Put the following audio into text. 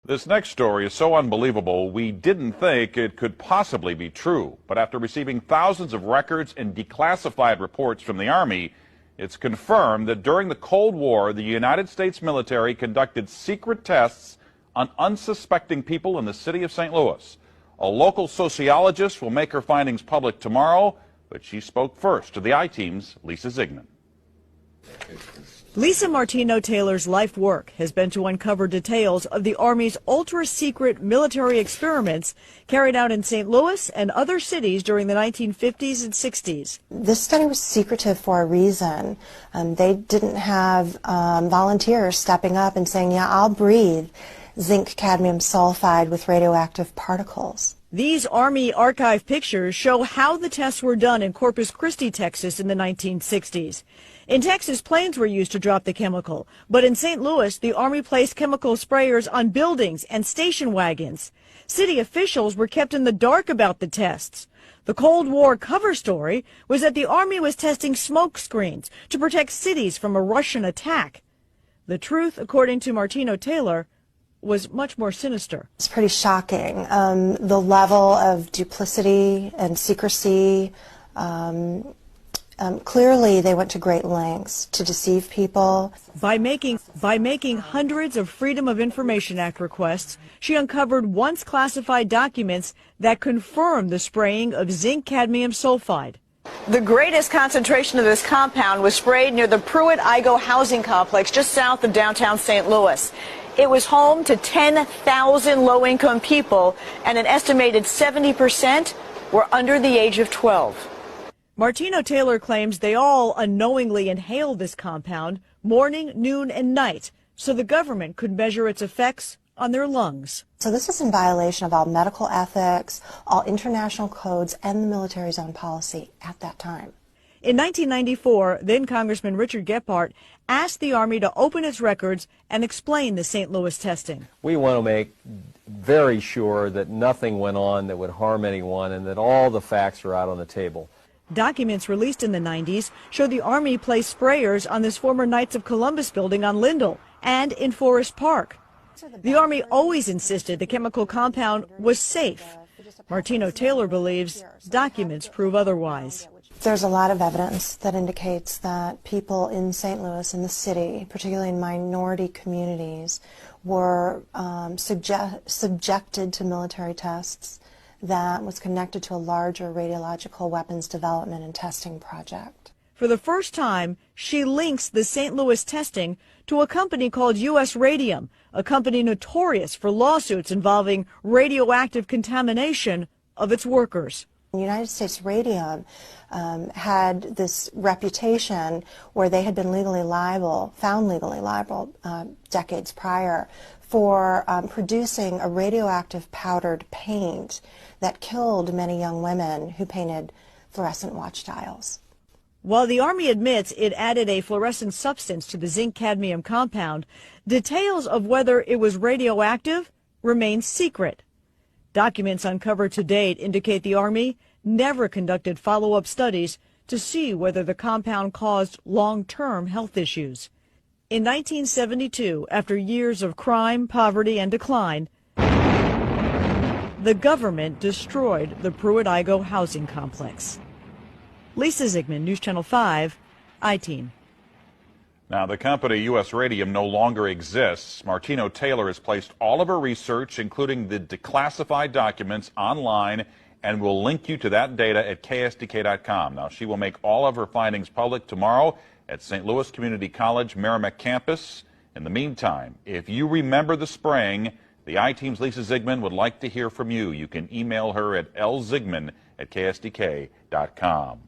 This next story is so unbelievable, we didn't think it could possibly be true. But after receiving thousands of records and declassified reports from the Army, it's confirmed that during the Cold War, the United States military conducted secret tests on unsuspecting people in the city of St. Louis. A local sociologist will make her findings public tomorrow, but she spoke first to the I-Team's Lisa Ziegman. Lisa Martino Taylor's life work has been to uncover details of the Army's ultra-secret military experiments carried out in St. Louis and other cities during the 1950s and 60s. This study was secretive for a reason. They didn't have volunteers stepping up and saying, yeah, I'll breathe zinc cadmium sulfide with radioactive particles. These Army archive pictures show how the tests were done in Corpus Christi, Texas in the 1960s. In Texas, planes were used to drop the chemical, but in St. Louis, the Army placed chemical sprayers on buildings and station wagons. City officials were kept in the dark about the tests. The Cold War cover story was that the Army was testing smoke screens to protect cities from a Russian attack. The truth, according to Martino Taylor, was much more sinister. It's pretty shocking. The level of duplicity and secrecy, clearly they went to great lengths to deceive people. By making hundreds of Freedom of Information Act requests, she uncovered once classified documents that confirmed the spraying of zinc cadmium sulfide. The greatest concentration of this compound was sprayed near the Pruitt-Igoe housing complex just south of downtown St. Louis. It was home to 10,000 low-income people, and an estimated 70% were under the age of 12. Martino Taylor claims they all unknowingly inhaled this compound morning, noon, and night, so the government could measure its effects on their lungs. So this is in violation of all medical ethics, all international codes, and the military's own policy at that time. In 1994, then Congressman Richard Gephardt asked the Army to open its records and explain the St. Louis testing. We want to make very sure that nothing went on that would harm anyone and that all the facts are out on the table. Documents released in the 90s show the Army placed sprayers on this former Knights of Columbus building on Lindell and in Forest Park. The Army always insisted the chemical compound was safe. Martino Taylor believes documents prove otherwise. There's a lot of evidence that indicates that people in St. Louis, in the city, particularly in minority communities, were subjected to military tests that was connected to a larger radiological weapons development and testing project. For the first time, she links the St. Louis testing to a company called U.S. Radium, a company notorious for lawsuits involving radioactive contamination of its workers. United States Radium had this reputation where they had been found legally liable decades prior for producing a radioactive powdered paint that killed many young women who painted fluorescent watch dials. While the Army admits it added a fluorescent substance to the zinc cadmium compound, details of whether it was radioactive remain secret. Documents uncovered to date indicate the Army never conducted follow-up studies to see whether the compound caused long-term health issues. In 1972, after years of crime, poverty, and decline, the government destroyed the Pruitt-Igoe housing complex. Lisa Ziegman, News Channel 5, I-Team. Now, the company U.S. Radium no longer exists. Martino Taylor has placed all of her research, including the declassified documents, online, and will link you to that data at ksdk.com. Now, she will make all of her findings public tomorrow at St. Louis Community College Merrimack campus. In the meantime, if you remember the spraying, the I-Team's Lisa Ziegman would like to hear from you. You can email her at lziegman@ksdk.com.